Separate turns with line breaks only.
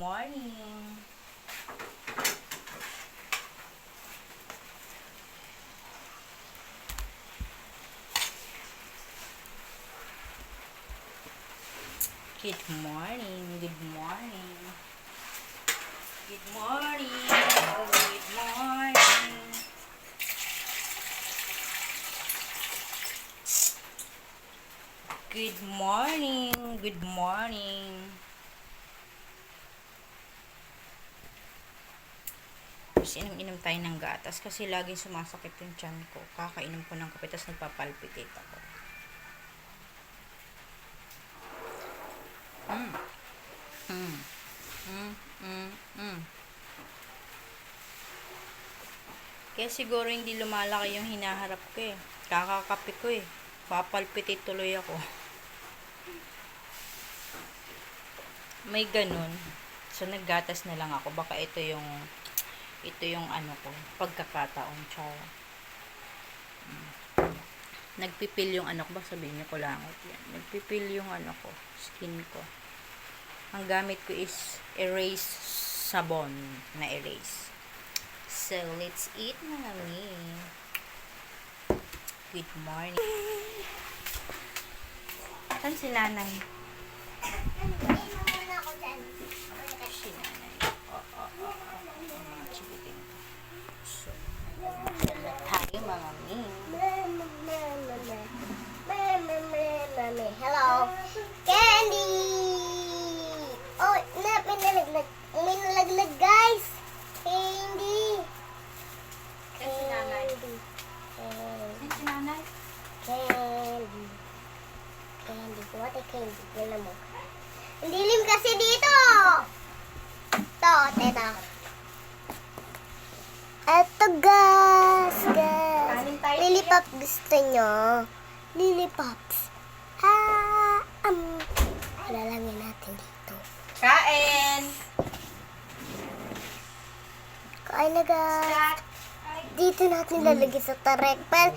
Morning. Good morning. Good morning. Good morning. Oh, good morning. Good morning. Good morning. Inom-inom tayo ng gatas kasi laging sumasakit yung tiyan ko. Kakainom ko ng kape tapos nagpapalpitate ako. Kaya siguro hindi lumalaki yung hinaharap ko eh. Kakakape ko eh. Papalpitate tuloy ako. May ganun. So naggatas na lang ako. Baka ito yung ano ko, pagkakataon. Char. Nagpipil yung ano ko. Baka sabihin niyo ko langot yan. Nagpipil yung ano ko, skin ko. Ang gamit ko is erase sabon na erase. So, let's eat mga mi. Good morning. Saan si nanay? Si nanay. Mga chikiting. So, tayo mga mi.
Hello. Candy! Oh, may nalaglag. May nalaglag, guys. Candy.
Si nanay. Si nanay?
Candy. Candy. What a candy. Yan mo. Ang dilim kasi dito. Ito, teta. Eto, guys. Lilipop gusto nyo. Lilipops. Lalagyan natin dito.
Kain!
Kain na, guys. Dito natin lalagyan sa tarekpal.